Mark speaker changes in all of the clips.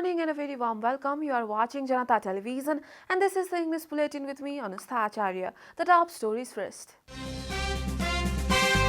Speaker 1: morning and a very warm welcome. You are watching Janata Television and this is the English Bulletin with me, Anustha Acharya. The top stories first.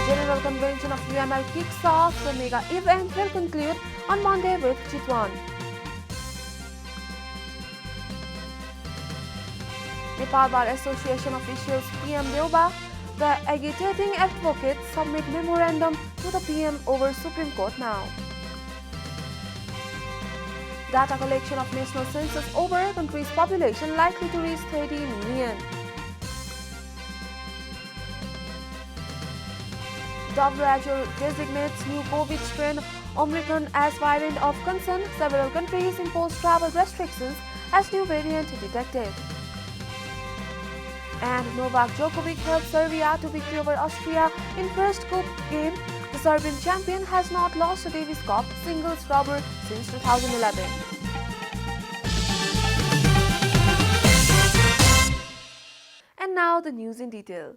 Speaker 1: General Convention of UML kicks off. The mega event will conclude on Monday with Chitwan. Nepal Bar Association officials PM Deoba. The agitating advocates submit memorandum to the PM over Supreme Court now. Data collection of national census over country's population likely to reach 30 million. WHO designates new COVID strain Omicron as variant of concern. Several countries impose travel restrictions as new variant detected. And Novak Djokovic helped Serbia to victory over Austria in first group game. The Serbian champion has not lost a Davis Cup singles rubber since 2011. And now the news in detail.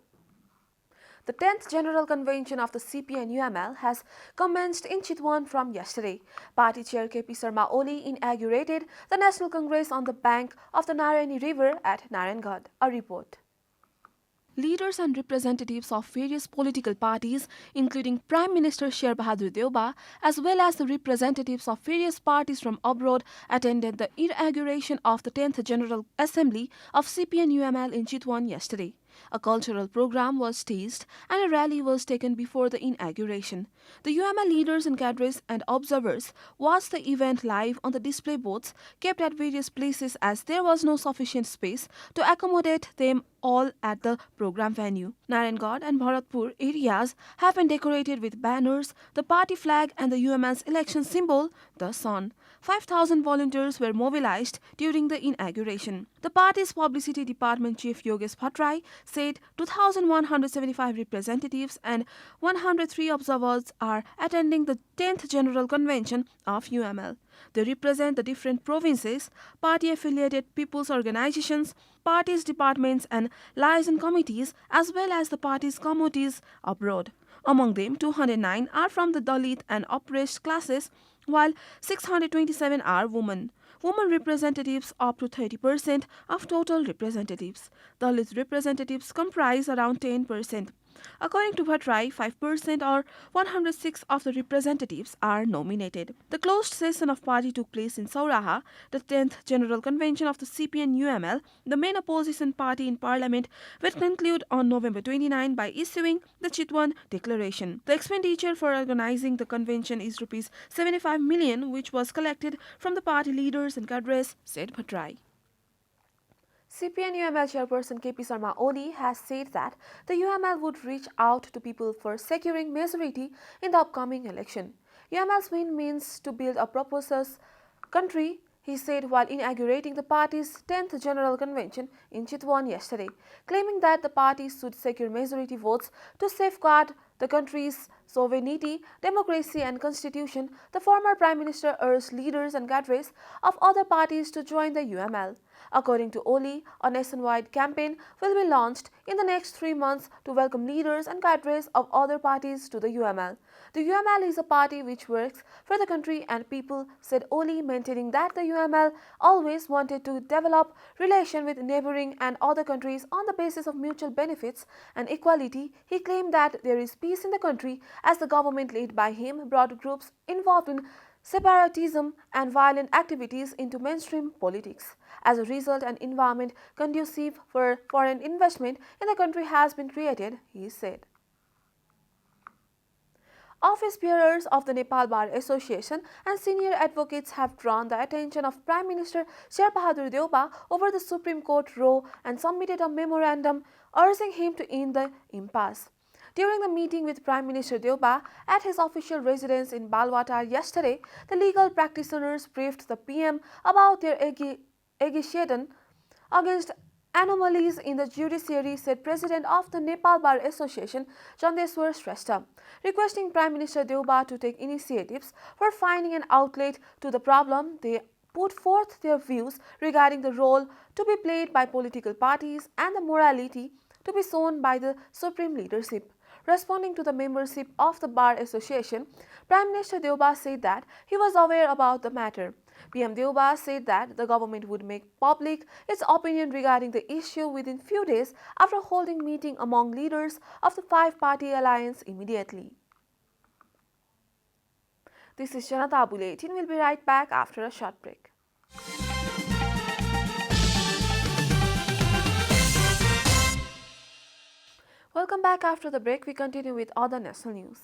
Speaker 1: The 10th General Convention of the CPN-UML has commenced in Chitwan from yesterday. Party Chair KP Sharma Oli inaugurated the National Congress on the bank of the Narayani River at Narayangarh. A report. Leaders and representatives of various political parties, including Prime Minister Sher Bahadur Deoba, as well as the representatives of various parties from abroad, attended the inauguration of the 10th General Assembly of CPN-UML in Chitwan yesterday. A cultural program was staged and a rally was taken before the inauguration. The UML leaders and cadres and observers watched the event live on the display boards kept at various places as there was no sufficient space to accommodate them all at the program venue. Narayangarh and Bharatpur areas have been decorated with banners, the party flag and the UML's election symbol, the sun. 5,000 volunteers were mobilized during the inauguration. The party's publicity department chief Yogesh Bhattrai said 2,175 representatives and 103 observers are attending the 10th General Convention of UML. They represent the different provinces, party-affiliated people's organizations, parties' departments and liaison committees as well as the party's committees abroad. Among them, 209 are from the Dalit and oppressed classes, while 627 are women. Women representatives up to 30% of total representatives. Dalit representatives comprise around 10%. According to Bhattrai, 5% or 106 of the representatives are nominated. The closed session of party took place in Sauraha, the 10th General Convention of the CPN-UML, the main opposition party in parliament, will conclude on November 29 by issuing the Chitwan Declaration. The expenditure for organizing the convention is Rs 75 million, which was collected from the party leaders and cadres, said Bhattrai. CPN-UML chairperson KP Sharma Oli has said that the UML would reach out to people for securing majority in the upcoming election. UML's win means to build a prosperous country, he said while inaugurating the party's 10th General Convention in Chitwan yesterday, claiming that the party should secure majority votes to safeguard the country's sovereignty, democracy and constitution. The former Prime Minister urged leaders and cadres of other parties to join the UML. According to Oli, a nationwide campaign will be launched in the next 3 months to welcome leaders and cadres of other parties to the UML. The UML is a party which works for the country and people, said Oli, maintaining that the UML always wanted to develop relations with neighboring and other countries on the basis of mutual benefits and equality. He claimed that there is peace in the country as the government led by him brought groups involved in separatism and violent activities into mainstream politics. As a result, an environment conducive for foreign investment in the country has been created, he said. Office bearers of the Nepal Bar Association and senior advocates have drawn the attention of Prime Minister Sher Bahadur Deoba over the Supreme Court row and submitted a memorandum urging him to end the impasse. During the meeting with Prime Minister Deoba at his official residence in Balwatar yesterday, the legal practitioners briefed the PM about their agitation against anomalies in the judiciary, said President of the Nepal Bar Association, Chandeswar Shrestha, requesting Prime Minister Deoba to take initiatives for finding an outlet to the problem. They put forth their views regarding the role to be played by political parties and the morality to be shown by the supreme leadership. Responding to the membership of the Bar Association, Prime Minister Deoba said that he was aware about the matter. PM Deuba said that the government would make public its opinion regarding the issue within few days after holding meeting among leaders of the five-party alliance immediately. This is Janata Bulletin. We'll be right back after a short break. Welcome back after the break. We continue with other national news.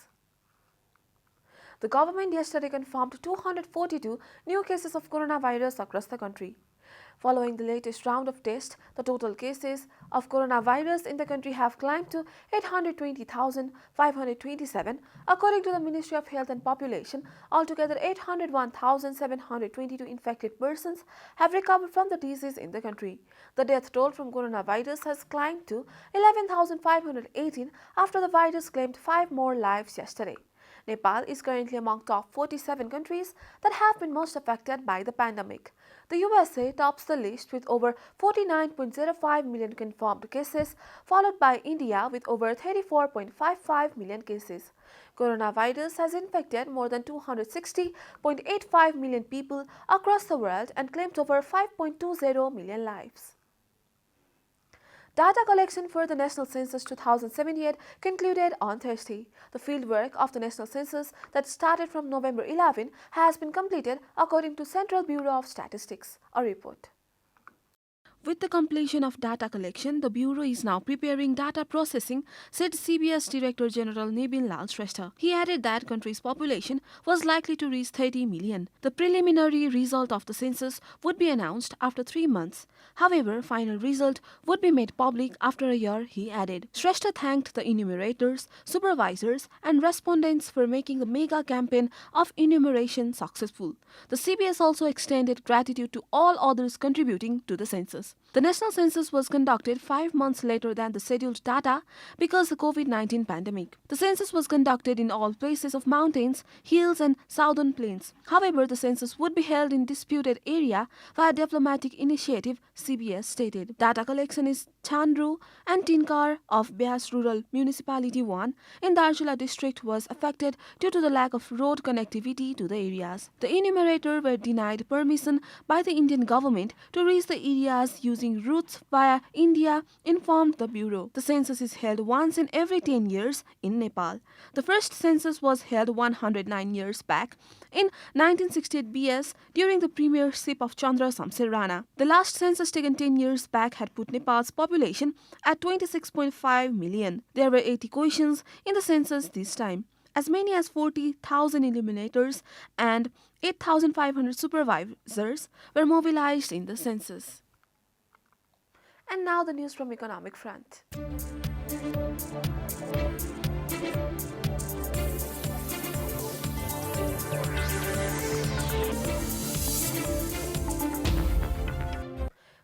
Speaker 1: The government yesterday confirmed 242 new cases of coronavirus across the country. Following the latest round of tests, the total cases of coronavirus in the country have climbed to 820,527. According to the Ministry of Health and Population, altogether 801,722 infected persons have recovered from the disease in the country. The death toll from coronavirus has climbed to 11,518 after the virus claimed 5 more lives yesterday. Nepal is currently among top 47 countries that have been most affected by the pandemic. The USA tops the list with over 49.05 million confirmed cases, followed by India with over 34.55 million cases. Coronavirus has infected more than 260.85 million people across the world and claimed over 5.20 million lives. Data collection for the National Census 2078 concluded on Thursday. The fieldwork of the National Census that started from November 11 has been completed according to Central Bureau of Statistics. A report. With the completion of data collection, the Bureau is now preparing data processing, said CBS Director General Nibin Lal Shrestha. He added that country's population was likely to reach 30 million. The preliminary result of the census would be announced after 3 months. However, final result would be made public after a year, he added. Shrestha thanked the enumerators, supervisors and respondents for making the mega campaign of enumeration successful. The CBS also extended gratitude to all others contributing to the census. The national census was conducted 5 months later than the scheduled data because of the COVID-19 pandemic. The census was conducted in all places of mountains, hills and southern plains. However, the census would be held in disputed area via diplomatic initiative, CBS stated. Data collection in Chandru and Tinkar of Beas Rural Municipality 1 in Darjula district was affected due to the lack of road connectivity to the areas. The enumerators were denied permission by the Indian government to reach the areas using routes via India, informed the Bureau. The census is held once in every 10 years in Nepal. The first census was held 109 years back in 1968 BS during the premiership of Chandra Samsir Rana. The last census taken 10 years back had put Nepal's population at 26.5 million. There were 80 questions in the census this time. As many as 40,000 illuminators and 8,500 supervisors were mobilized in the census. And now the news from economic front.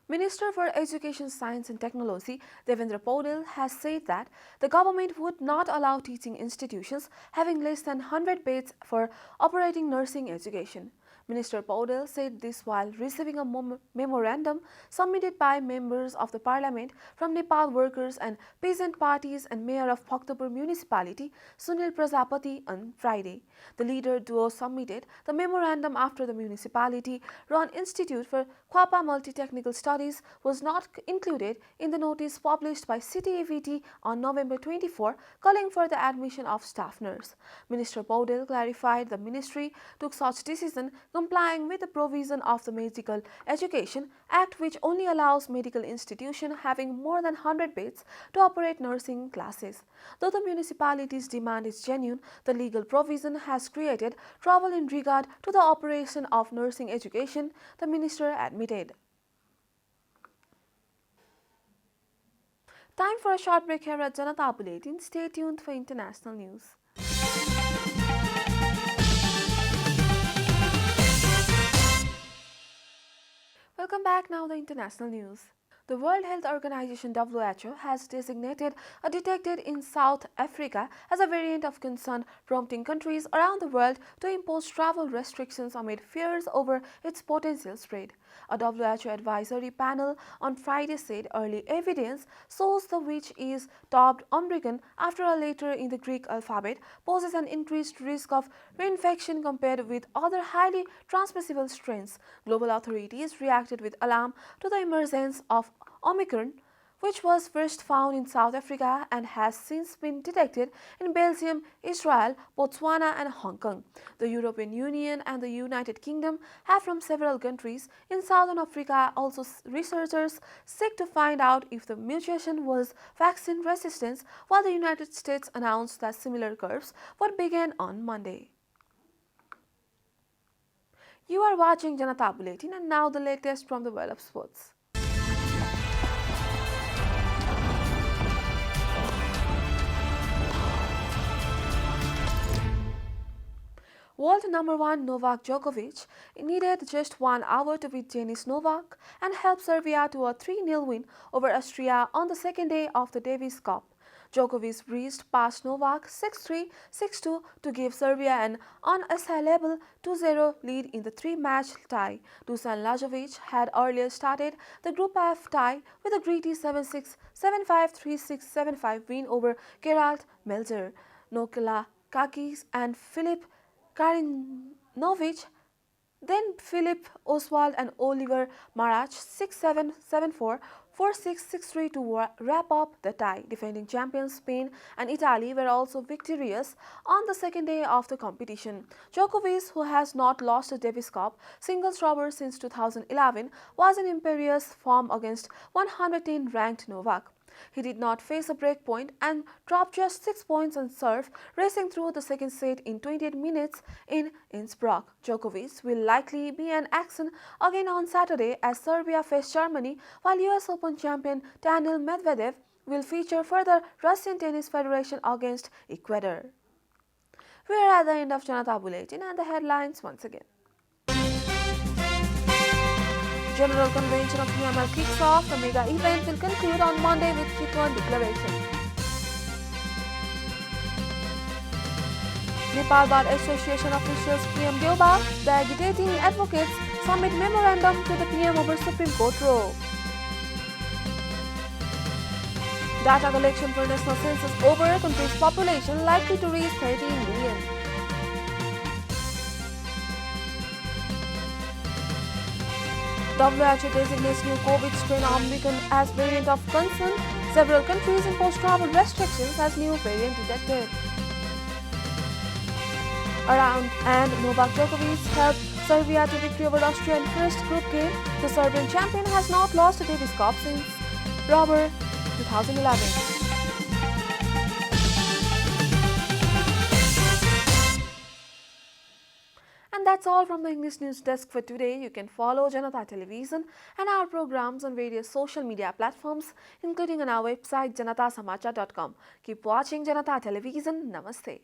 Speaker 1: Minister for Education, Science and Technology Devendra Paudel has said that the government would not allow teaching institutions having less than 100 beds for operating nursing education. Minister Paudel said this while receiving a memorandum submitted by members of the parliament from Nepal workers and peasant parties and mayor of Bhaktapur municipality Sunil Prajapati on Friday. The leader duo submitted the memorandum after the municipality-run Institute for Khwapa Multi-Technical Studies was not included in the notice published by City AVT on November 24 calling for the admission of staff nurse. Minister Paudel clarified the ministry took such decision complying with the provision of the Medical Education Act, which only allows medical institutions having more than 100 beds to operate nursing classes. Though the municipality's demand is genuine, the legal provision has created trouble in regard to the operation of nursing education, the minister admitted. Time for a short break here at Janata Bulletin. Stay tuned for international news. Welcome back. Now the international news. The World Health Organization WHO has designated a detected in South Africa as a variant of concern, prompting countries around the world to impose travel restrictions amid fears over its potential spread. A WHO advisory panel on Friday said early evidence shows the which is dubbed Omicron after a letter in the Greek alphabet poses an increased risk of reinfection compared with other highly transmissible strains. Global authorities reacted with alarm to the emergence of Omicron, which was first found in South Africa and has since been detected in Belgium, Israel, Botswana, and Hong Kong. The European Union and the United Kingdom have from several countries in Southern Africa also researchers seek to find out if the mutation was vaccine resistance, while the United States announced that similar curves would begin on Monday. You are watching Janata Bulletin, and now the latest from the world of sports. World number 1 Novak Djokovic needed just 1 hour to beat Denis Novak and help Serbia to a 3-0 win over Austria on the second day of the Davis Cup. Djokovic breezed past Novak 6-3, 6-2 to give Serbia an unassailable 2-0 lead in the 3-match tie. Dusan Lajovic had earlier started the Group F tie with a gritty 7-6, 7-5, 3-6, 7-5 win over Gerald Melzer, Nikola Kakis and Filip Karinovic, then Philip Oswald and Oliver Marach 6-7, 7-4, 4-6, 6-3 to wrap up the tie. Defending champions Spain and Italy were also victorious on the second day of the competition. Djokovic, who has not lost a Davis Cup singles rubber since 2011, was in imperious form against 110 ranked Novak. He did not face a break point and dropped just 6 points on serve, racing through the second set in 28 minutes in Innsbruck. Djokovic will likely be in action again on Saturday as Serbia face Germany, while US Open champion Daniil Medvedev will feature further Russian Tennis Federation against Ecuador. We are at the end of Janata Bulletin and the headlines once again. General Convention of UML kicks off. The mega event will conclude on Monday with Chitwan declaration. Nepal Bar Association officials PM Deoba, the agitating advocates submit memorandum to the PM over Supreme Court rule. Data collection for national census over, country's population likely to reach 13 million. WHO designates new COVID strain Omicron as variant of concern. Several countries impose travel restrictions as new variant detected. And Novak Djokovic helped Serbia to victory over Austria in first group game. The Serbian champion has not lost a Davis Cup since rubber 2011. And that's all from the English News Desk for today. You can follow Janata Television and our programs on various social media platforms, including on our website janatasamachar.com. Keep watching Janata Television. Namaste.